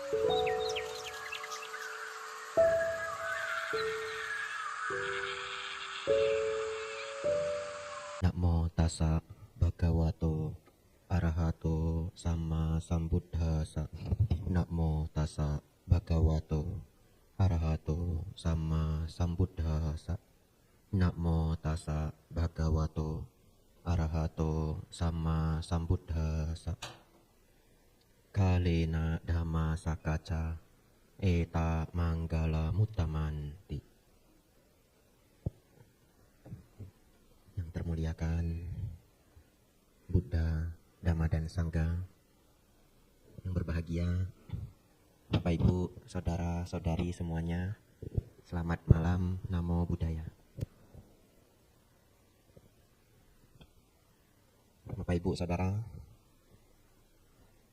Namo tassa bhagavato arahato sama sambuddhasa. Namo tassa bhagavato arahato sama sambuddhasa. Namo tassa bhagavato arahato sama sambuddhasa. Kalena dhamma sakaca eta manggala mutamanti. Yang termuliakan Buddha, Dhamma dan Sangha, yang berbahagia Bapak Ibu, saudara-saudari semuanya, selamat malam, Namo Buddhaya. Bapak Ibu, saudara,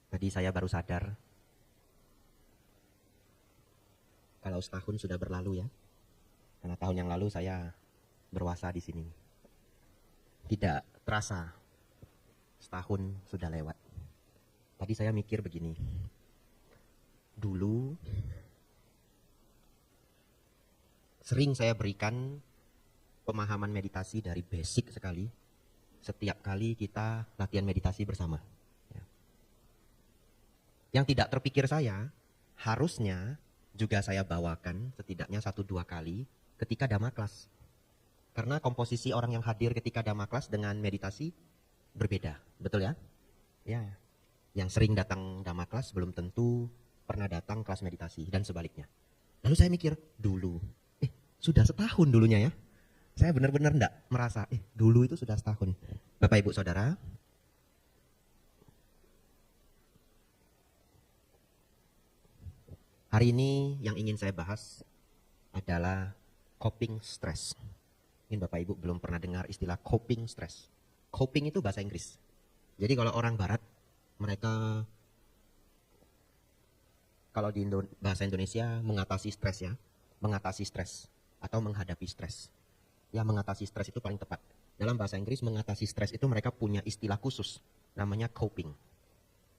tadi saya baru sadar kalau setahun sudah berlalu ya, karena tahun yang lalu saya berpuasa di sini. Tidak terasa setahun sudah lewat. Tadi saya mikir begini, dulu sering saya berikan pemahaman meditasi dari basic sekali setiap kali kita latihan meditasi bersama. Yang tidak terpikir saya, harusnya juga saya bawakan setidaknya 1-2 kali ketika Dhamma kelas. Karena komposisi orang yang hadir ketika Dhamma kelas dengan meditasi berbeda, betul ya? Ya. Yang sering datang Dhamma kelas belum tentu pernah datang kelas meditasi dan sebaliknya. Lalu saya mikir, dulu, sudah setahun dulunya ya. Saya benar-benar enggak merasa, dulu itu sudah setahun. Bapak Ibu Saudara, hari ini yang ingin saya bahas adalah coping stress. Mungkin Bapak Ibu belum pernah dengar istilah coping stress. Coping itu bahasa Inggris. Jadi kalau orang barat, mereka kalau di bahasa Indonesia mengatasi stres ya. Mengatasi stres atau menghadapi stres. Ya, mengatasi stres itu paling tepat. Dalam bahasa Inggris mengatasi stres itu mereka punya istilah khusus. Namanya coping.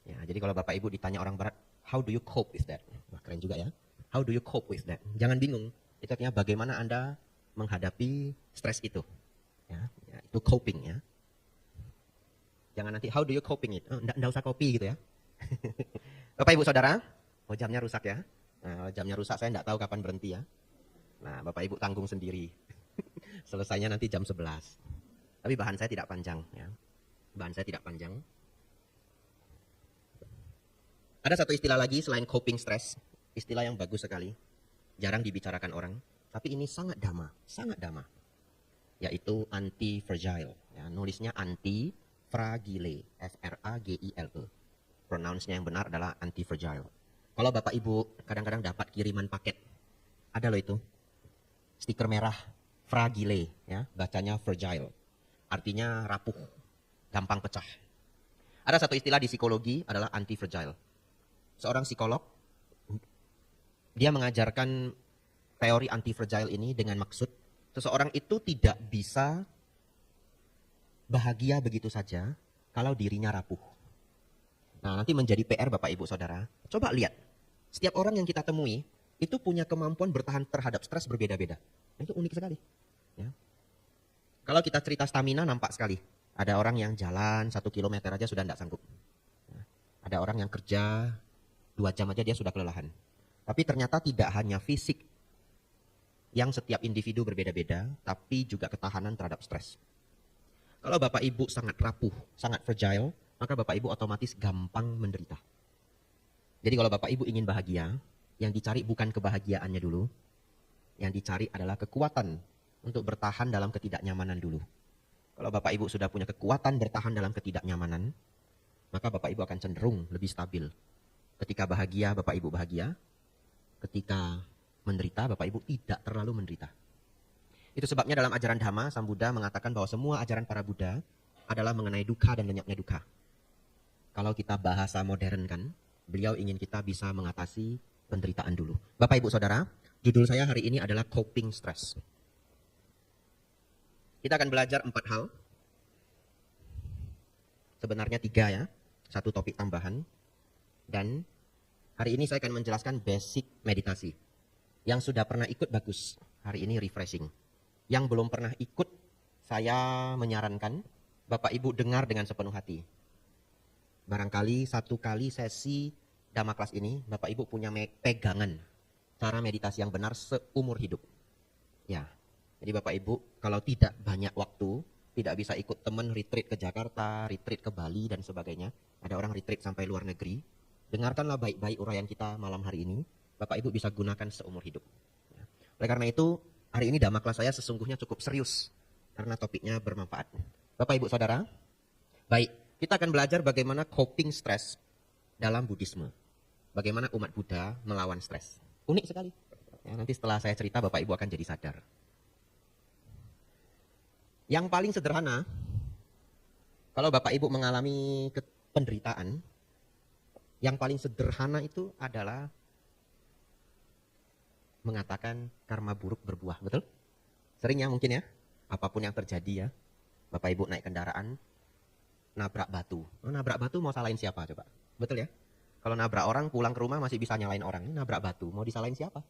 Ya, jadi kalau Bapak Ibu ditanya orang barat, how do you cope with that? Wah, keren juga ya. How do you cope with that? Jangan bingung. Itu artinya bagaimana Anda menghadapi stres itu. Ya, itu coping ya. Jangan nanti how do you coping it? Nggak usah copy gitu ya. Bapak Ibu Saudara, jamnya rusak ya. Nah, jamnya rusak saya nggak tahu kapan berhenti ya. Nah, Bapak Ibu tanggung sendiri. Selesainya nanti jam 11. Tapi bahan saya tidak panjang ya. Bahan saya tidak panjang. Ada satu istilah lagi selain coping stress, istilah yang bagus sekali, jarang dibicarakan orang, tapi ini sangat dhamma, yaitu anti-fragile. Ya, nulisnya anti-fragile, F-R-A-G-I-L-E. Pronounce-nya yang benar adalah anti-fragile. Kalau Bapak Ibu kadang-kadang dapat kiriman paket, ada loh itu, stiker merah, fragile, ya, bacanya fragile, artinya rapuh, gampang pecah. Ada satu istilah di psikologi adalah anti-fragile. Seorang psikolog, dia mengajarkan teori anti-fragile ini dengan maksud seseorang itu tidak bisa bahagia begitu saja kalau dirinya rapuh. Nah, nanti menjadi PR Bapak Ibu Saudara. Coba lihat, setiap orang yang kita temui itu punya kemampuan bertahan terhadap stres berbeda-beda. Itu unik sekali. Ya. Kalau kita cerita stamina nampak sekali. Ada orang yang jalan 1 kilometer aja sudah tidak sanggup. Ada orang yang kerja 2 jam aja dia sudah kelelahan. Tapi ternyata tidak hanya fisik yang setiap individu berbeda-beda, tapi juga ketahanan terhadap stres. Kalau Bapak Ibu sangat rapuh, sangat fragile, maka Bapak Ibu otomatis gampang menderita. Jadi kalau Bapak Ibu ingin bahagia, yang dicari bukan kebahagiaannya dulu, yang dicari adalah kekuatan untuk bertahan dalam ketidaknyamanan dulu. Kalau Bapak Ibu sudah punya kekuatan bertahan dalam ketidaknyamanan, maka Bapak Ibu akan cenderung lebih stabil. Ketika bahagia, Bapak Ibu bahagia. Ketika menderita, Bapak Ibu tidak terlalu menderita. Itu sebabnya dalam ajaran Dhamma, Sang Buddha mengatakan bahwa semua ajaran para Buddha adalah mengenai dukkha dan lenyapnya dukkha. Kalau kita bahasa modern kan, beliau ingin kita bisa mengatasi penderitaan dulu. Bapak Ibu Saudara, judul saya hari ini adalah coping stress. Kita akan belajar 4 hal. Sebenarnya 3 ya, 1 topik tambahan. Dan Hari ini saya akan menjelaskan basic meditasi. Yang sudah pernah ikut bagus, hari ini refreshing. Yang belum pernah ikut, saya menyarankan Bapak Ibu dengar dengan sepenuh hati. Barangkali satu kali sesi Dhamma kelas ini, Bapak Ibu punya pegangan cara meditasi yang benar seumur hidup. Ya, jadi Bapak Ibu kalau tidak banyak waktu, tidak bisa ikut teman retreat ke Jakarta, retreat ke Bali dan sebagainya. Ada orang retreat sampai luar negeri. Dengarkanlah baik-baik uraian kita malam hari ini. Bapak Ibu bisa gunakan seumur hidup. Ya. Oleh karena itu, hari ini Dhamma kelas saya sesungguhnya cukup serius. Karena topiknya bermanfaat. Bapak Ibu Saudara, baik, kita akan belajar bagaimana coping stres dalam Buddhisme. Bagaimana umat Buddha melawan stres. Unik sekali. Ya, nanti setelah saya cerita Bapak Ibu akan jadi sadar. Yang paling sederhana, kalau Bapak Ibu mengalami penderitaan, yang paling sederhana itu adalah mengatakan karma buruk berbuah, betul? Sering ya mungkin ya, apapun yang terjadi ya, Bapak Ibu naik kendaraan, nabrak batu. Oh, nabrak batu mau salahin siapa coba? Betul ya? Kalau nabrak orang pulang ke rumah masih bisa nyalain orang. Ini nabrak batu, mau disalahin siapa?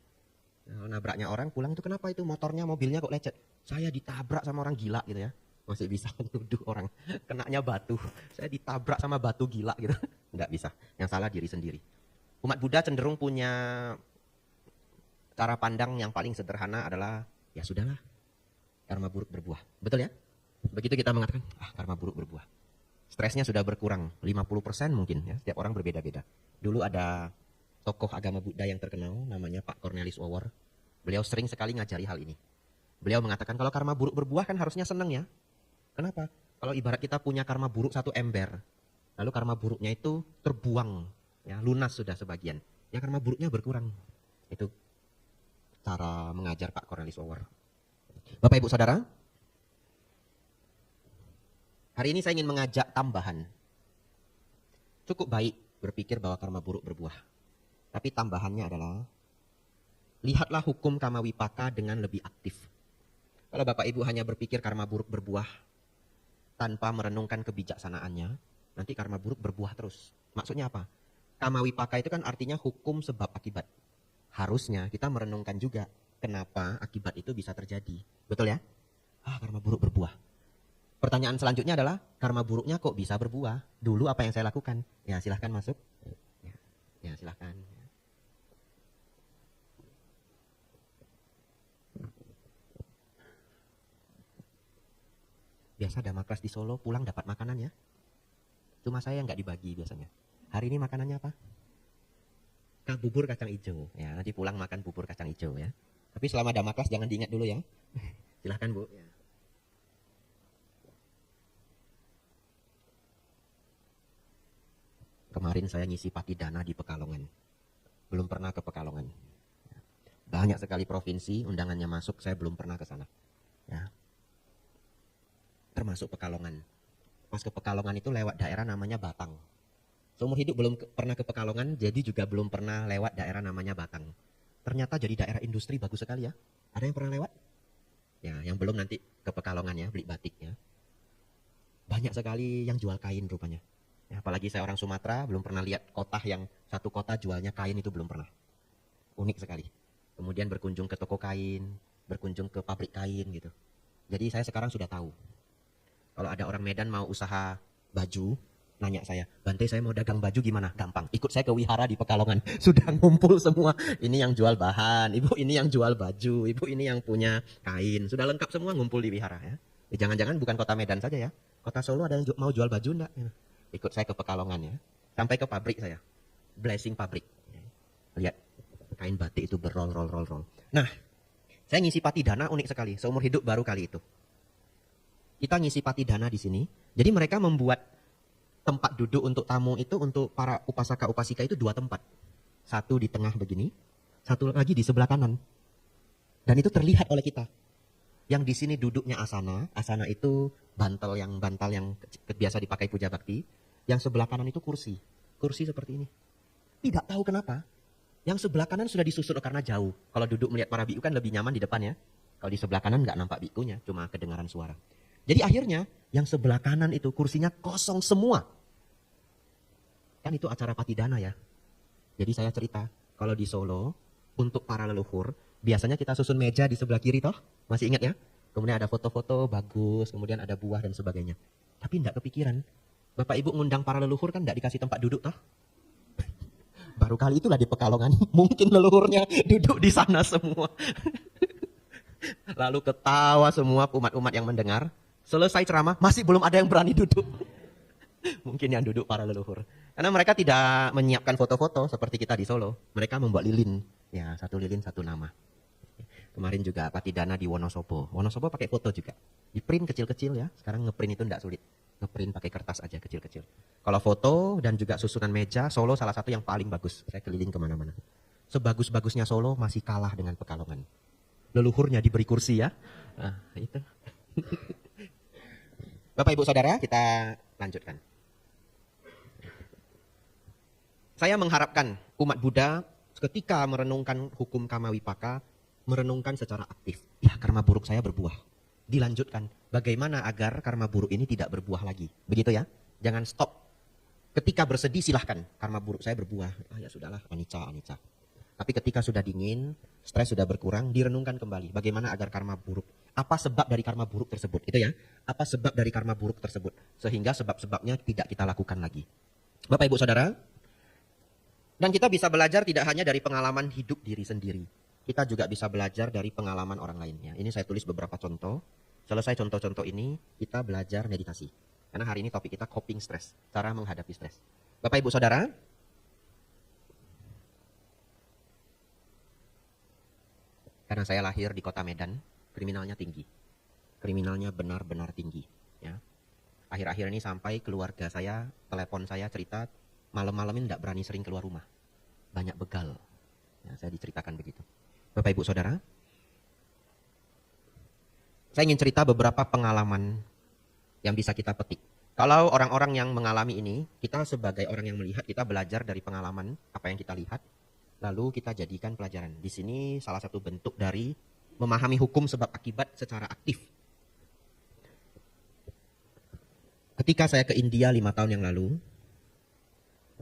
Kalau nabraknya orang pulang itu kenapa itu motornya, mobilnya kok lecet? Saya ditabrak sama orang gila gitu ya. Masih bisa menuduh orang kenanya batu. Saya ditabrak sama batu gila gitu. Nggak bisa, yang salah diri sendiri. Umat Buddha cenderung punya cara pandang yang paling sederhana adalah, ya sudahlah, karma buruk berbuah. Betul ya? Begitu kita mengatakan, karma buruk berbuah. Stresnya sudah berkurang, 50% mungkin ya, setiap orang berbeda-beda. Dulu ada tokoh agama Buddha yang terkenal, namanya Pak Cornelis Ower. Beliau sering sekali ngajari hal ini. Beliau mengatakan kalau karma buruk berbuah kan harusnya senang ya. Kenapa? Kalau ibarat kita punya karma buruk satu ember, lalu karma buruknya itu terbuang, ya lunas sudah sebagian. Ya karma buruknya berkurang. Itu cara mengajar Pak Cornelis Ower. Bapak Ibu Saudara, hari ini saya ingin mengajak tambahan. Cukup baik berpikir bahwa karma buruk berbuah. Tapi tambahannya adalah, lihatlah hukum kama wipaka dengan lebih aktif. Kalau Bapak Ibu hanya berpikir karma buruk berbuah, tanpa merenungkan kebijaksanaannya, nanti karma buruk berbuah terus. Maksudnya apa? Kama wipaka itu kan artinya hukum sebab akibat. Harusnya kita merenungkan juga kenapa akibat itu bisa terjadi. Betul ya? Karma buruk berbuah. Pertanyaan selanjutnya adalah, karma buruknya kok bisa berbuah? Dulu apa yang saya lakukan? Ya silahkan masuk. Ya silahkan. Biasa Dhamma kelas di Solo pulang dapat makanan ya. Cuma saya nggak dibagi biasanya. Hari ini makanannya apa? Bubur kacang hijau. Ya, nanti pulang makan bubur kacang hijau ya. Tapi selama Dhamma kelas jangan diingat dulu ya. Silahkan Bu. Ya. Kemarin saya ngisi Patidana di Pekalongan. Belum pernah ke Pekalongan. Banyak sekali provinsi, undangannya masuk, saya belum pernah ke sana. Ya. Termasuk Pekalongan. Pas ke Pekalongan itu lewat daerah namanya Batang. Seumur hidup belum pernah ke Pekalongan, jadi juga belum pernah lewat daerah namanya Batang. Ternyata jadi daerah industri bagus sekali ya. Ada yang pernah lewat? Ya, yang belum nanti ke Pekalongan ya, beli batik ya. Banyak sekali yang jual kain rupanya. Ya, apalagi saya orang Sumatera, belum pernah lihat kota yang satu kota jualnya kain, itu belum pernah. Unik sekali. Kemudian berkunjung ke toko kain, berkunjung ke pabrik kain gitu. Jadi saya sekarang sudah tahu. Kalau ada orang Medan mau usaha baju, nanya saya, Bante saya mau dagang baju gimana? Gampang, ikut saya ke wihara di Pekalongan. Sudah ngumpul semua. Ini yang jual bahan, ibu ini yang jual baju, ibu ini yang punya kain. Sudah lengkap semua ngumpul di wihara ya. Jangan-jangan bukan kota Medan saja ya. Kota Solo ada yang mau jual baju enggak? Ikut saya ke Pekalongan ya. Sampai ke pabrik saya. Blessing pabrik. Lihat, kain batik itu berroll. Nah, saya ngisi Patidana unik sekali. Seumur hidup baru kali itu. Kita ngisi Patidana di sini. Jadi mereka membuat tempat duduk untuk tamu itu, untuk para upasaka upasika itu 2 tempat. Satu di tengah begini, satu lagi di sebelah kanan. Dan itu terlihat oleh kita. Yang di sini duduknya asana. Asana itu bantal yang biasa dipakai puja bakti. Yang sebelah kanan itu kursi. Kursi seperti ini. Tidak tahu kenapa. Yang sebelah kanan sudah disusun karena jauh. Kalau duduk melihat para biku kan lebih nyaman di depan ya. Kalau di sebelah kanan nggak nampak bikunya, cuma kedengaran suara. Jadi akhirnya yang sebelah kanan itu kursinya kosong semua. Kan itu acara Patidana ya. Jadi saya cerita, kalau di Solo, untuk para leluhur, biasanya kita susun meja di sebelah kiri toh. Masih ingat ya? Kemudian ada foto-foto bagus, kemudian ada buah dan sebagainya. Tapi tidak kepikiran. Bapak Ibu ngundang para leluhur kan tidak dikasih tempat duduk toh. Baru kali itulah di Pekalongan, mungkin leluhurnya duduk di sana semua. Lalu ketawa semua umat-umat yang mendengar. Selesai ceramah, masih belum ada yang berani duduk. Mungkin yang duduk para leluhur. Karena mereka tidak menyiapkan foto-foto seperti kita di Solo. Mereka membuat lilin. Ya, satu lilin, satu nama. Kemarin juga Patidana di Wonosobo. Wonosobo pakai foto juga. Di print kecil-kecil ya. Sekarang ngeprint itu tidak sulit. Ngeprint pakai kertas aja kecil-kecil. Kalau foto dan juga susunan meja, Solo salah satu yang paling bagus. Saya keliling kemana-mana. Sebagus-bagusnya Solo masih kalah dengan Pekalongan. Leluhurnya diberi kursi ya. Nah, itu. Bapak Ibu Saudara, kita lanjutkan. Saya mengharapkan umat Buddha ketika merenungkan hukum Kama Wipaka, merenungkan secara aktif. Ya, karma buruk saya berbuah. Dilanjutkan, bagaimana agar karma buruk ini tidak berbuah lagi. Begitu ya, jangan stop. Ketika bersedih silahkan, karma buruk saya berbuah. Ah, ya sudahlah, anicca, anicca. Tapi ketika sudah dingin, stres sudah berkurang, direnungkan kembali. Bagaimana agar karma buruk, apa sebab dari karma buruk tersebut. Itu ya, apa sebab dari karma buruk tersebut. Sehingga sebab-sebabnya tidak kita lakukan lagi. Bapak Ibu Saudara, dan kita bisa belajar tidak hanya dari pengalaman hidup diri sendiri. Kita juga bisa belajar dari pengalaman orang lainnya. Ini saya tulis beberapa contoh. Selesai contoh-contoh ini, kita belajar meditasi. Karena hari ini topik kita coping stress, cara menghadapi stres. Bapak Ibu Saudara, karena saya lahir di kota Medan, kriminalnya tinggi. Kriminalnya benar-benar tinggi. Ya. Akhir-akhir ini sampai keluarga saya, telepon saya cerita, malam-malam ini tidak berani sering keluar rumah. Banyak begal. Ya, saya diceritakan begitu. Bapak Ibu Saudara, saya ingin cerita beberapa pengalaman yang bisa kita petik. Kalau orang-orang yang mengalami ini, kita sebagai orang yang melihat, kita belajar dari pengalaman apa yang kita lihat, lalu kita jadikan pelajaran. Di sini salah satu bentuk dari memahami hukum sebab akibat secara aktif. Ketika saya ke India 5 tahun yang lalu,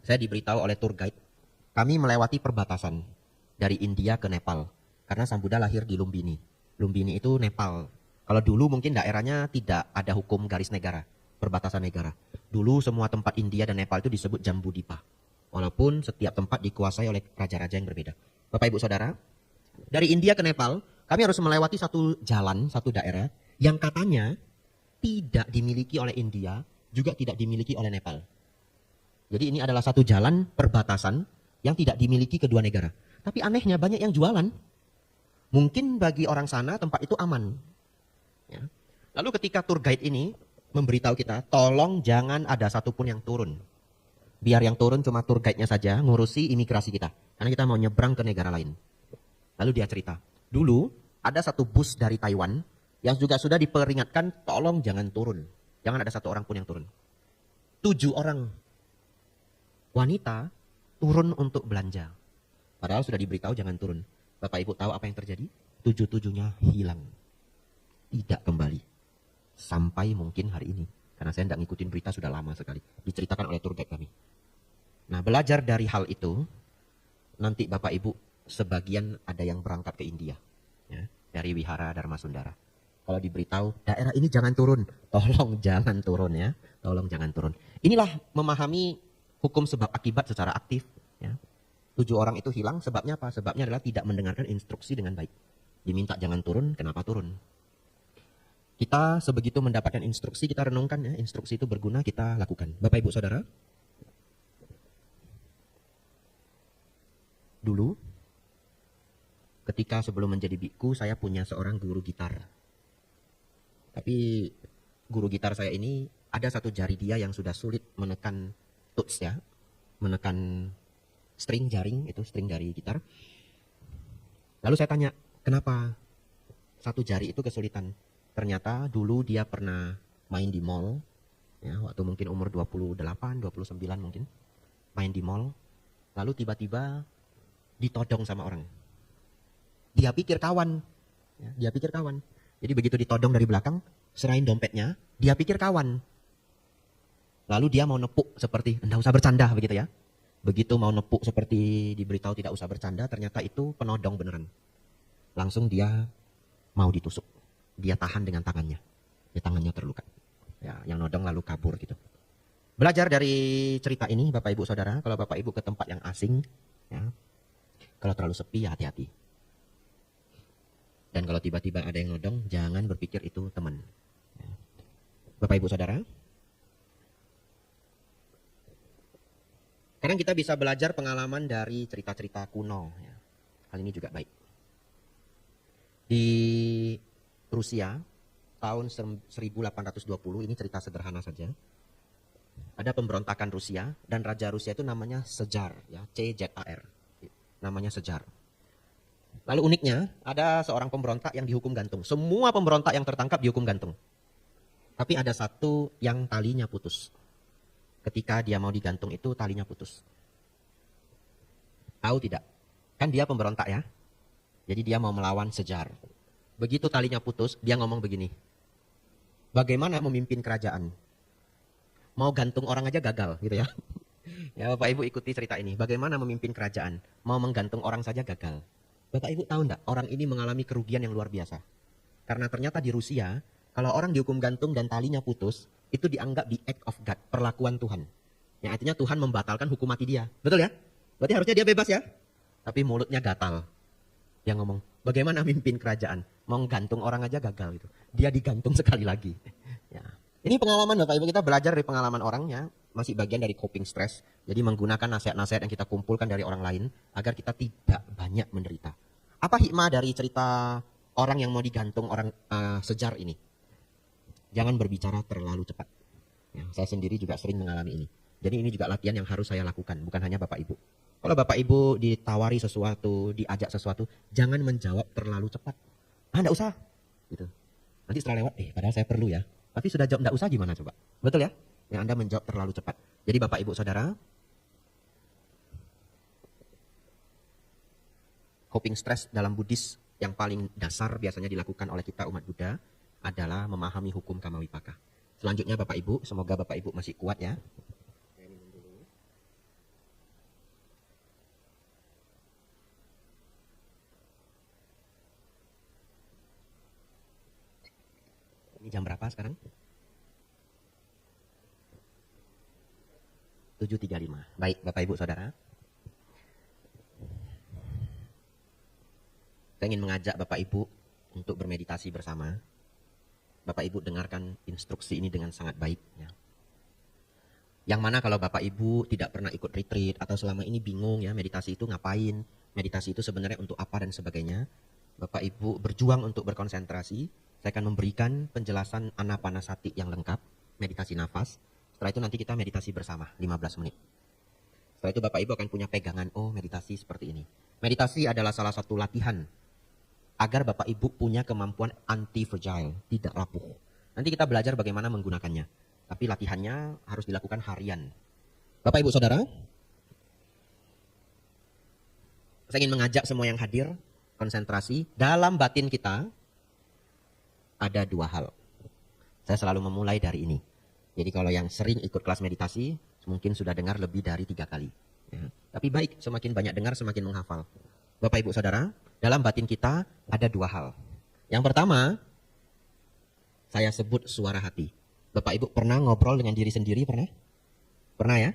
saya diberitahu oleh tour guide, kami melewati perbatasan dari India ke Nepal. Karena Sang Buddha lahir di Lumbini. Lumbini itu Nepal. Kalau dulu mungkin daerahnya tidak ada hukum garis negara, perbatasan negara. Dulu semua tempat India dan Nepal itu disebut Jambudipa. Walaupun setiap tempat dikuasai oleh raja-raja yang berbeda. Bapak Ibu Saudara, dari India ke Nepal, kami harus melewati satu jalan, satu daerah yang katanya tidak dimiliki oleh India, juga tidak dimiliki oleh Nepal. Jadi ini adalah satu jalan perbatasan yang tidak dimiliki kedua negara. Tapi anehnya banyak yang jualan. Mungkin bagi orang sana tempat itu aman. Ya. Lalu ketika tour guide ini memberitahu kita, tolong jangan ada satupun yang turun. Biar yang turun cuma tour guide-nya saja, ngurusi imigrasi kita. Karena kita mau nyebrang ke negara lain. Lalu dia cerita, dulu ada satu bus dari Taiwan yang juga sudah diperingatkan, tolong jangan turun. Jangan ada satu orang pun yang turun. 7 orang wanita turun untuk belanja. Padahal sudah diberitahu jangan turun. Bapak Ibu tahu apa yang terjadi? 7-7-nya hilang. Tidak kembali. Sampai mungkin hari ini. Karena saya tidak ngikutin berita sudah lama sekali. Diceritakan oleh tour guide kami. Nah, belajar dari hal itu, nanti Bapak Ibu sebagian ada yang berangkat ke India. Ya, dari Wihara Dharma Sundara. Kalau diberitahu, daerah ini jangan turun. Tolong jangan turun ya. Tolong jangan turun. Inilah memahami hukum sebab akibat secara aktif. Ya. 7 orang itu hilang, sebabnya apa? Sebabnya adalah tidak mendengarkan instruksi dengan baik. Diminta jangan turun, kenapa turun? Kita sebegitu mendapatkan instruksi, kita renungkan ya, instruksi itu berguna, kita lakukan. Bapak Ibu Saudara, dulu ketika sebelum menjadi biku, saya punya seorang guru gitar. Tapi guru gitar saya ini ada satu jari dia yang sudah sulit menekan tuts ya, menekan string jaring, itu string dari gitar. Lalu saya tanya, kenapa satu jari itu kesulitan? Ternyata dulu dia pernah main di mall, ya, waktu mungkin umur 28, 29 mungkin, main di mall, lalu tiba-tiba ditodong sama orang. Dia pikir kawan, ya, dia pikir kawan. Jadi begitu ditodong dari belakang, serahin dompetnya, dia pikir kawan. Lalu dia mau nepuk seperti, enggak usah bercanda begitu ya. Begitu mau nepuk seperti diberitahu tidak usah bercanda, ternyata itu penodong beneran. Langsung dia mau ditusuk. Dia tahan dengan tangannya. Ya, tangannya terluka. Ya, yang nodong lalu kabur gitu. Belajar dari cerita ini Bapak Ibu Saudara, kalau Bapak Ibu ke tempat yang asing, ya, kalau terlalu sepi ya hati-hati. Dan kalau tiba-tiba ada yang nodong, jangan berpikir itu teman. Ya. Bapak Ibu Saudara, sekarang kita bisa belajar pengalaman dari cerita-cerita kuno. Ya. Hal ini juga baik. Di Rusia, tahun 1820, ini cerita sederhana saja. Ada pemberontakan Rusia, dan Raja Rusia itu namanya Tsaar, ya, C-Z-A-R. Namanya Tsaar. Lalu uniknya, ada seorang pemberontak yang dihukum gantung. Semua pemberontak yang tertangkap dihukum gantung. Tapi ada satu yang talinya putus. Ketika dia mau digantung itu talinya putus. Tahu tidak? Kan dia pemberontak ya. Jadi dia mau melawan Tsaar. Begitu talinya putus, dia ngomong begini. Bagaimana memimpin kerajaan? Mau gantung orang aja gagal gitu ya. Ya Bapak Ibu ikuti cerita ini. Bagaimana memimpin kerajaan? Mau menggantung orang saja gagal. Bapak Ibu tahu enggak? Orang ini mengalami kerugian yang luar biasa. Karena ternyata di Rusia, kalau orang dihukum gantung dan talinya putus, itu dianggap the act of God, perlakuan Tuhan. Yang artinya Tuhan membatalkan hukum mati dia. Betul ya? Berarti harusnya dia bebas ya? Tapi mulutnya gatal. Dia ngomong, bagaimana mimpin kerajaan? Mau gantung orang aja gagal gitu. Dia digantung sekali lagi. Ya. Ini pengalaman Bapak Ibu, kita belajar dari pengalaman orangnya. Masih bagian dari coping stress. Jadi menggunakan nasihat-nasihat yang kita kumpulkan dari orang lain. Agar kita tidak banyak menderita. Apa hikmah dari cerita orang yang mau digantung orang Tsaar ini? Jangan berbicara terlalu cepat. Ya, saya sendiri juga sering mengalami ini. Jadi ini juga latihan yang harus saya lakukan, bukan hanya Bapak Ibu. Kalau Bapak Ibu ditawari sesuatu, diajak sesuatu, jangan menjawab terlalu cepat. Enggak usah. Gitu. Nanti setelah lewat, padahal saya perlu ya. Tapi sudah jawab enggak usah gimana coba? Betul ya? Yang Anda menjawab terlalu cepat. Jadi Bapak Ibu Saudara, coping stress dalam Buddhis yang paling dasar biasanya dilakukan oleh kita umat Buddha adalah memahami hukum Kamawipaka. Selanjutnya Bapak Ibu, semoga Bapak Ibu masih kuat ya. Ini jam berapa sekarang? 7.35. Baik Bapak Ibu Saudara. Saya ingin mengajak Bapak Ibu untuk bermeditasi bersama. Bapak Ibu dengarkan instruksi ini dengan sangat baik. Ya. Yang mana kalau Bapak Ibu tidak pernah ikut retreat atau selama ini bingung ya meditasi itu ngapain, meditasi itu sebenarnya untuk apa dan sebagainya. Bapak Ibu berjuang untuk berkonsentrasi. Saya akan memberikan penjelasan Anapanasati yang lengkap, meditasi nafas. Setelah itu nanti kita meditasi bersama 15 menit. Setelah itu Bapak Ibu akan punya pegangan, oh meditasi seperti ini. Meditasi adalah salah satu latihan agar Bapak Ibu punya kemampuan anti-fragile, tidak rapuh. Nanti kita belajar bagaimana menggunakannya. Tapi latihannya harus dilakukan harian. Bapak Ibu Saudara, saya ingin mengajak semua yang hadir, konsentrasi. Dalam batin kita, ada dua hal. Saya selalu memulai dari ini. Jadi kalau yang sering ikut kelas meditasi, mungkin sudah dengar lebih dari 3 kali. Ya. Tapi baik, semakin banyak dengar, semakin menghafal. Bapak Ibu Saudara, dalam batin kita ada dua hal. Yang pertama, saya sebut suara hati. Bapak Ibu pernah ngobrol dengan diri sendiri, pernah? Pernah ya?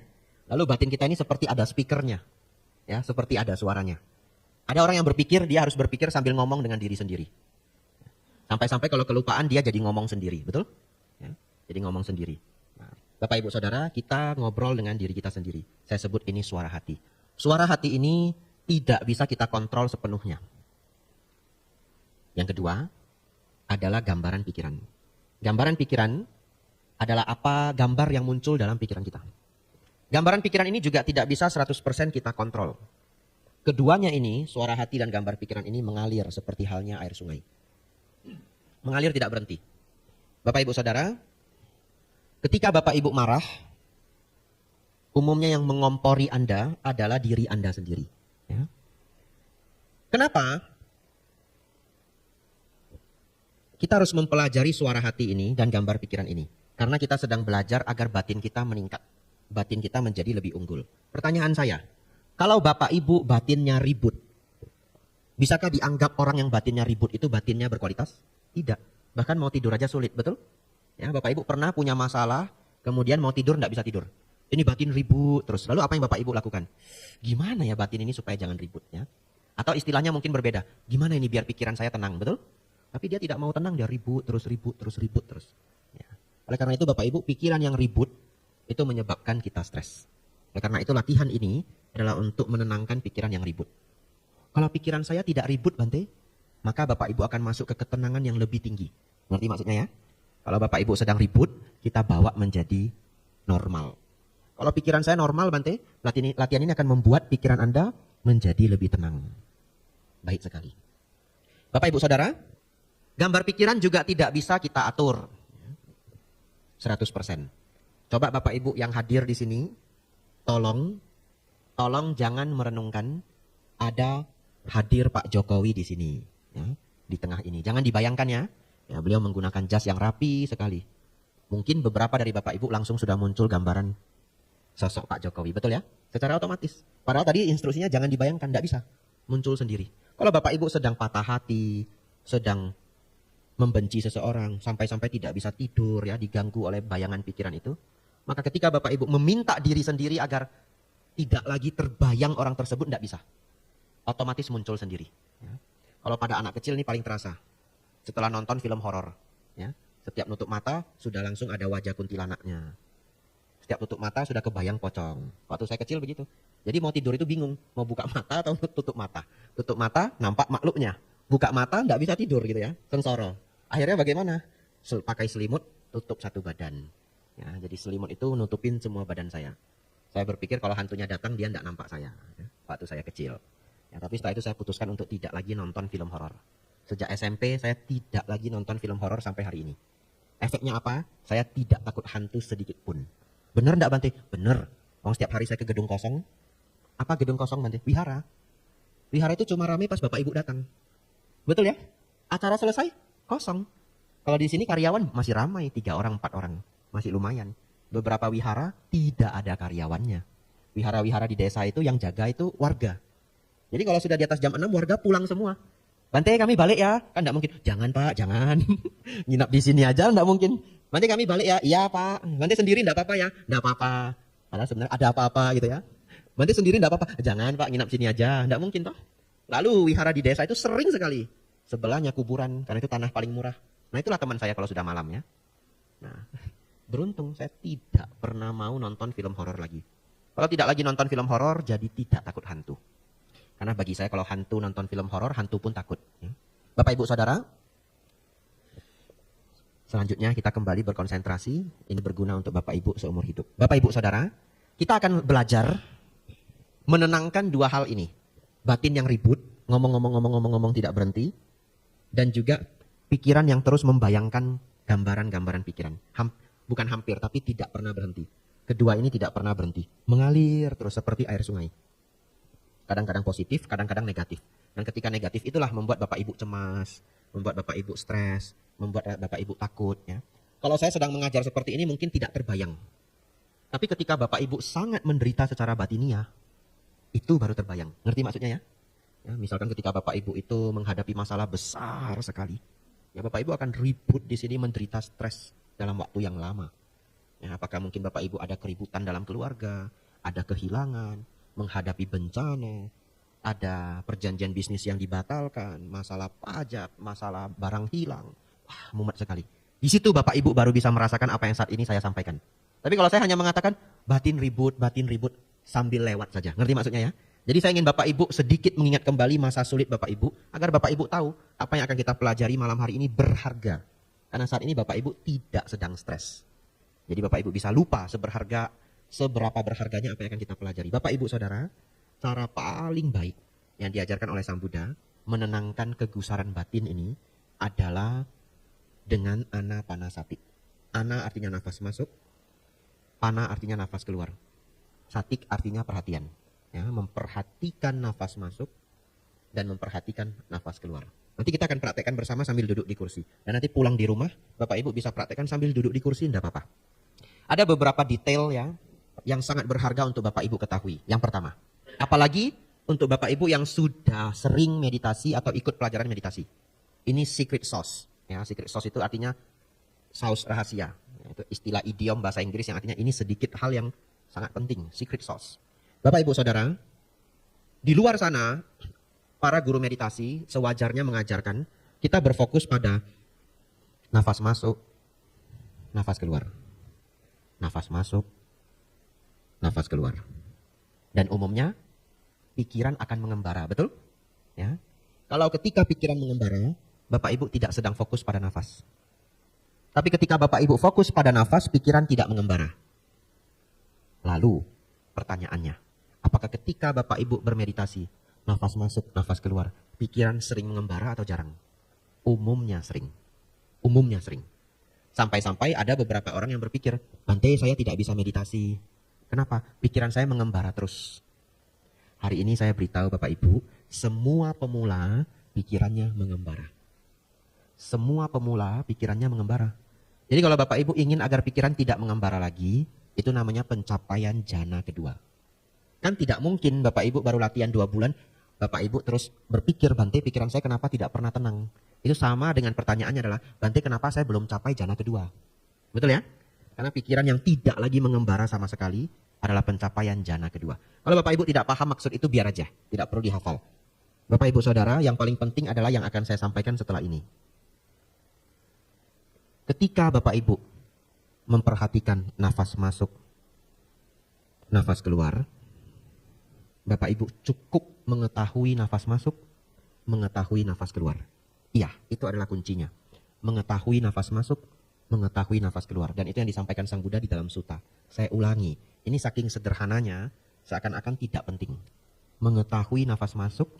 Lalu batin kita ini seperti ada speakernya. Ya, seperti ada suaranya. Ada orang yang berpikir, dia harus berpikir sambil ngomong dengan diri sendiri. Sampai-sampai kalau kelupaan dia jadi ngomong sendiri, betul? Ya, jadi ngomong sendiri. Nah, Bapak Ibu Saudara, kita ngobrol dengan diri kita sendiri. Saya sebut ini suara hati. Suara hati ini tidak bisa kita kontrol sepenuhnya. Yang kedua adalah gambaran pikiran. Gambaran pikiran adalah apa gambar yang muncul dalam pikiran kita. Gambaran pikiran ini juga tidak bisa 100% kita kontrol. Keduanya ini, suara hati dan gambar pikiran ini mengalir seperti halnya air sungai. Mengalir tidak berhenti. Bapak Ibu Saudara, ketika Bapak Ibu marah, umumnya yang mengompori Anda adalah diri Anda sendiri. Ya. Kenapa? Kita harus mempelajari suara hati ini dan gambar pikiran ini. Karena kita sedang belajar agar batin kita meningkat. batin kita menjadi lebih unggul. Pertanyaan saya, kalau Bapak Ibu batinnya ribut, bisakah dianggap orang yang batinnya ribut itu batinnya berkualitas? Tidak. Bahkan mau tidur aja sulit, betul? Ya, Bapak Ibu pernah punya masalah, kemudian mau tidur tidak bisa tidur. Ini batin ribut terus. Lalu apa yang Bapak Ibu lakukan? Gimana ya batin ini supaya jangan ribut ya? Atau istilahnya mungkin berbeda. Gimana ini biar pikiran saya tenang, betul? Tapi dia tidak mau tenang, dia ribut terus, ribut terus, ribut terus. Ya. Oleh karena itu Bapak Ibu, pikiran yang ribut itu menyebabkan kita stres. Oleh karena itu latihan ini adalah untuk menenangkan pikiran yang ribut. Kalau pikiran saya tidak ribut, Bante, maka Bapak Ibu akan masuk ke ketenangan yang lebih tinggi. Ngerti maksudnya ya? Kalau Bapak Ibu sedang ribut, kita bawa menjadi normal. Kalau pikiran saya normal, Bante, latihan ini akan membuat pikiran Anda menjadi lebih tenang. Baik sekali. Bapak Ibu Saudara, gambar pikiran juga tidak bisa kita atur 100%. Coba Bapak Ibu yang hadir di sini, tolong jangan merenungkan ada hadir Pak Jokowi di sini, ya, di tengah ini. Jangan dibayangkan ya, beliau menggunakan jas yang rapi sekali. Mungkin beberapa dari Bapak Ibu langsung sudah muncul gambaran sosok Pak Jokowi, betul ya? Secara otomatis. Padahal tadi instruksinya jangan dibayangkan, tidak bisa. Muncul sendiri. Kalau Bapak Ibu sedang patah hati, sedang membenci seseorang, sampai-sampai tidak bisa tidur, ya, diganggu oleh bayangan pikiran itu, maka ketika Bapak Ibu meminta diri sendiri agar tidak lagi terbayang orang tersebut, tidak bisa. Otomatis muncul sendiri. Ya. Kalau pada anak kecil ini paling terasa. Setelah nonton film horor, ya, setiap nutup mata sudah langsung ada wajah kuntilanaknya. Setiap tutup mata sudah kebayang pocong. Waktu saya kecil begitu. Jadi mau tidur itu bingung, mau buka mata atau tutup mata. Tutup mata nampak makhluknya. Buka mata nggak bisa tidur gitu ya, sengsara. Akhirnya bagaimana? Pakai selimut, tutup satu badan. Ya, jadi selimut itu nutupin semua badan saya. Saya berpikir kalau hantunya datang dia nggak nampak saya. Ya, waktu saya kecil. Ya, tapi setelah itu saya putuskan untuk tidak lagi nonton film horor. Sejak SMP saya tidak lagi nonton film horor sampai hari ini. Efeknya apa? Saya tidak takut hantu sedikit pun. Bener enggak Bante? Bener. Setiap hari saya ke gedung kosong. Apa gedung kosong Bante? Wihara. Wihara itu cuma ramai pas Bapak Ibu datang. Betul ya? Acara selesai, kosong. Kalau di sini karyawan masih ramai, 3 orang, 4 orang. Masih lumayan. Beberapa wihara tidak ada karyawannya. Wihara-wihara di desa itu yang jaga itu warga. Jadi kalau sudah di atas jam 6 warga pulang semua. Bante kami balik ya. Kan enggak mungkin. Jangan Pak, jangan. Nginap di sini aja enggak mungkin. Bante kami balik ya. Iya Pak. Bante sendiri enggak apa-apa ya. Enggak apa-apa. Padahal sebenarnya ada apa-apa gitu ya. Bante sendiri enggak apa-apa. Jangan Pak, nginap sini aja. Enggak mungkin toh. Lalu wihara di desa itu sering sekali. Sebelahnya kuburan. Karena itu tanah paling murah. Nah itulah teman saya kalau sudah malam ya. Nah beruntung saya tidak pernah mau nonton film horor lagi. Kalau tidak lagi nonton film horor jadi tidak takut hantu. Karena bagi saya kalau hantu nonton film horor, hantu pun takut. Bapak Ibu Saudara, selanjutnya kita kembali berkonsentrasi. Ini berguna untuk Bapak Ibu seumur hidup. Bapak Ibu Saudara, kita akan belajar menenangkan 2 hal ini. Batin yang ribut, ngomong tidak berhenti. Dan juga pikiran yang terus membayangkan gambaran-gambaran pikiran. Bukan hampir, tapi tidak pernah berhenti. Kedua ini tidak pernah berhenti. Mengalir terus seperti air sungai. Kadang-kadang positif, kadang-kadang negatif. Dan ketika negatif itulah membuat Bapak Ibu cemas, membuat Bapak Ibu stres, membuat Bapak Ibu takut. Ya. Kalau saya sedang mengajar seperti ini mungkin tidak terbayang. Tapi ketika Bapak Ibu sangat menderita secara batiniah, itu baru terbayang. Ngerti maksudnya ya? Ya, misalkan ketika Bapak Ibu itu menghadapi masalah besar sekali, ya Bapak Ibu akan ribut di sini menderita stres dalam waktu yang lama. Ya, apakah mungkin Bapak Ibu ada keributan dalam keluarga, ada kehilangan, menghadapi bencana, ada perjanjian bisnis yang dibatalkan, masalah pajak, masalah barang hilang. Wah, mumet sekali. Di situ Bapak Ibu baru bisa merasakan apa yang saat ini saya sampaikan. Tapi kalau saya hanya mengatakan batin ribut sambil lewat saja. Ngerti maksudnya ya? Jadi saya ingin Bapak Ibu sedikit mengingat kembali masa sulit Bapak Ibu, agar Bapak Ibu tahu apa yang akan kita pelajari malam hari ini berharga. Karena saat ini Bapak Ibu tidak sedang stres. Jadi Bapak Ibu bisa lupa seberapa berharganya apa yang akan kita pelajari. Bapak Ibu Saudara, cara paling baik yang diajarkan oleh Sang Buddha menenangkan kegusaran batin ini adalah dengan anapanasati. Ana artinya nafas masuk, pana artinya nafas keluar. Satik artinya perhatian. Ya, memperhatikan nafas masuk dan memperhatikan nafas keluar. Nanti kita akan praktekkan bersama sambil duduk di kursi. Dan nanti pulang di rumah, Bapak Ibu bisa praktekkan sambil duduk di kursi, tidak apa-apa. Ada beberapa detail ya yang sangat berharga untuk Bapak Ibu ketahui. Yang pertama, apalagi untuk Bapak Ibu yang sudah sering meditasi atau ikut pelajaran meditasi. Ini secret sauce. Ya, secret sauce itu artinya saus rahasia. Itu istilah idiom bahasa Inggris yang artinya ini sedikit hal yang sangat penting, secret sauce. Bapak Ibu Saudara, di luar sana para guru meditasi sewajarnya mengajarkan kita berfokus pada nafas masuk, nafas keluar. Nafas masuk, nafas keluar. Dan umumnya pikiran akan mengembara, betul? Ya. Kalau ketika pikiran mengembara, Bapak Ibu tidak sedang fokus pada nafas. Tapi ketika Bapak Ibu fokus pada nafas, pikiran tidak mengembara. Lalu pertanyaannya, apakah ketika Bapak Ibu bermeditasi, nafas masuk, nafas keluar, pikiran sering mengembara atau jarang? Umumnya sering. Umumnya sering. Sampai-sampai ada beberapa orang yang berpikir, Bante, saya tidak bisa meditasi. Kenapa? Pikiran saya mengembara terus. Hari ini saya beritahu Bapak Ibu, semua pemula pikirannya mengembara. Semua pemula pikirannya mengembara. Jadi kalau Bapak Ibu ingin agar pikiran tidak mengembara lagi, itu namanya pencapaian jana kedua. Kan tidak mungkin Bapak Ibu baru latihan 2 bulan, Bapak Ibu terus berpikir, Bante, pikiran saya kenapa tidak pernah tenang? Itu sama dengan pertanyaannya adalah, Bante, kenapa saya belum capai jana kedua? Betul ya? Karena pikiran yang tidak lagi mengembara sama sekali adalah pencapaian jana kedua. Kalau Bapak Ibu tidak paham maksud itu, biar aja, tidak perlu dihafal. Bapak Ibu Saudara, yang paling penting adalah yang akan saya sampaikan setelah ini. Ketika Bapak Ibu memperhatikan nafas masuk, nafas keluar, Bapak Ibu cukup mengetahui nafas masuk, mengetahui nafas keluar. Iya, itu adalah kuncinya. Mengetahui nafas masuk, mengetahui nafas keluar. Dan itu yang disampaikan Sang Buddha di dalam sutta. Saya ulangi, ini saking sederhananya, seakan-akan tidak penting. Mengetahui nafas masuk,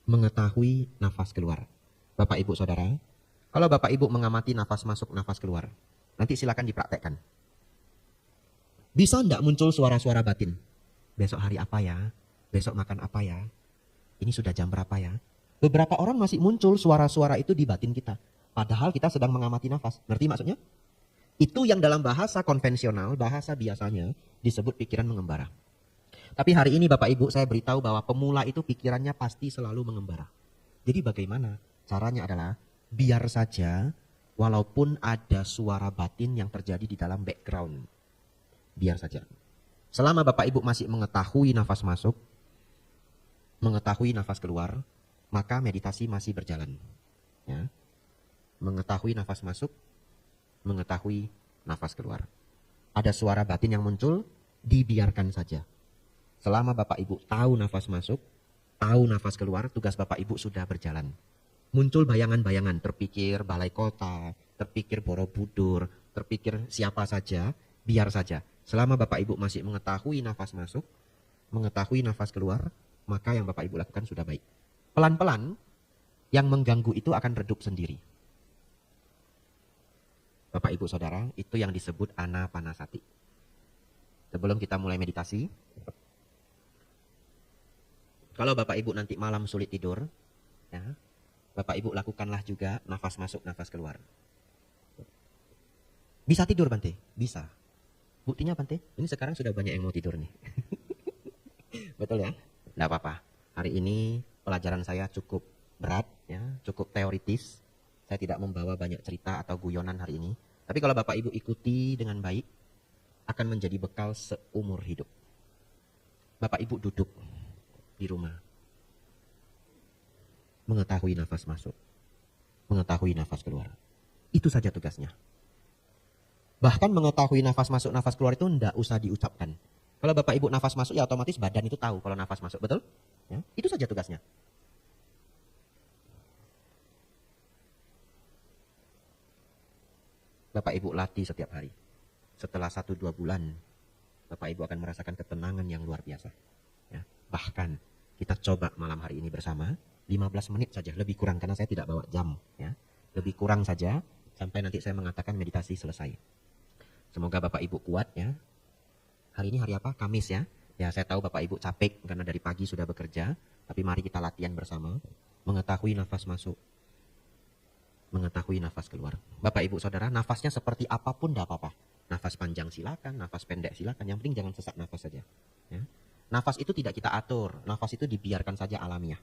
mengetahui nafas keluar. Bapak Ibu Saudara, kalau Bapak Ibu mengamati nafas masuk, nafas keluar, nanti silakan dipraktekkan. Bisa enggak muncul suara-suara batin? Besok hari apa ya? Besok makan apa ya? Ini sudah jam berapa ya? Beberapa orang masih muncul suara-suara itu di batin kita. Padahal kita sedang mengamati nafas. Ngerti maksudnya? Itu yang dalam bahasa konvensional, bahasa biasanya disebut pikiran mengembara. Tapi hari ini Bapak Ibu saya beritahu bahwa pemula itu pikirannya pasti selalu mengembara. Jadi bagaimana? Caranya adalah biar saja walaupun ada suara batin yang terjadi di dalam background. Biar saja. Selama Bapak Ibu masih mengetahui nafas masuk, mengetahui nafas keluar, maka meditasi masih berjalan. Ya. Mengetahui nafas masuk, mengetahui nafas keluar. Ada suara batin yang muncul, dibiarkan saja. Selama Bapak Ibu tahu nafas masuk, tahu nafas keluar, tugas Bapak Ibu sudah berjalan. Muncul bayangan-bayangan, terpikir balai kota, terpikir Borobudur, terpikir siapa saja, biar saja. Selama Bapak Ibu masih mengetahui nafas masuk, mengetahui nafas keluar, maka yang Bapak Ibu lakukan sudah baik. Pelan-pelan, yang mengganggu itu akan redup sendiri. Bapak Ibu Saudara, itu yang disebut anapanasati. Sebelum kita mulai meditasi, kalau Bapak Ibu nanti malam sulit tidur, ya, Bapak Ibu lakukanlah juga nafas masuk, nafas keluar. Bisa tidur Bante? Bisa. Buktinya Bante, ini sekarang sudah banyak yang mau tidur nih. Betul ya? Tidak apa-apa. Hari ini pelajaran saya cukup berat, ya, cukup teoritis. Saya tidak membawa banyak cerita atau guyonan hari ini. Tapi kalau Bapak Ibu ikuti dengan baik, akan menjadi bekal seumur hidup. Bapak Ibu duduk di rumah. Mengetahui nafas masuk. Mengetahui nafas keluar. Itu saja tugasnya. Bahkan mengetahui nafas masuk, nafas keluar itu tidak usah diucapkan. Kalau Bapak Ibu nafas masuk, ya otomatis badan itu tahu kalau nafas masuk. Betul? Ya, itu saja tugasnya. Bapak Ibu latih setiap hari. Setelah 1-2 bulan, Bapak Ibu akan merasakan ketenangan yang luar biasa. Ya, bahkan kita coba malam hari ini bersama, 15 menit saja, lebih kurang karena saya tidak bawa jam. Ya. Lebih kurang saja, sampai nanti saya mengatakan meditasi selesai. Semoga Bapak Ibu kuat ya. Hari ini hari apa? Kamis ya. Ya saya tahu Bapak Ibu capek karena dari pagi sudah bekerja. Tapi mari kita latihan bersama. Mengetahui nafas masuk. Mengetahui nafas keluar. Bapak Ibu Saudara, nafasnya seperti apapun tidak apa-apa. Nafas panjang silakan, nafas pendek silakan. Yang penting jangan sesak nafas saja. Ya. Nafas itu tidak kita atur, nafas itu dibiarkan saja alamiah.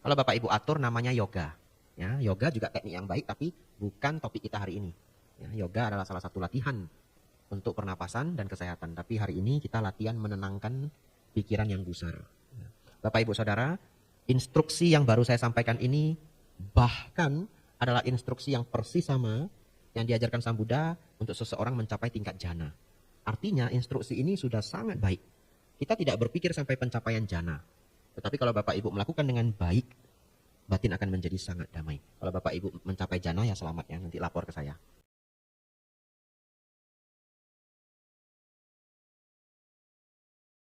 Kalau Bapak Ibu atur namanya yoga. Ya, yoga juga teknik yang baik tapi bukan topik kita hari ini. Ya, yoga adalah salah satu latihan untuk pernapasan dan kesehatan. Tapi hari ini kita latihan menenangkan pikiran yang gusar. Ya. Bapak Ibu Saudara, instruksi yang baru saya sampaikan ini bahkan adalah instruksi yang persis sama yang diajarkan Sang Buddha untuk seseorang mencapai tingkat jana. Artinya instruksi ini sudah sangat baik. Kita tidak berpikir sampai pencapaian jana. Tetapi kalau Bapak Ibu melakukan dengan baik, batin akan menjadi sangat damai. Kalau Bapak Ibu mencapai jana ya selamat ya, nanti lapor ke saya.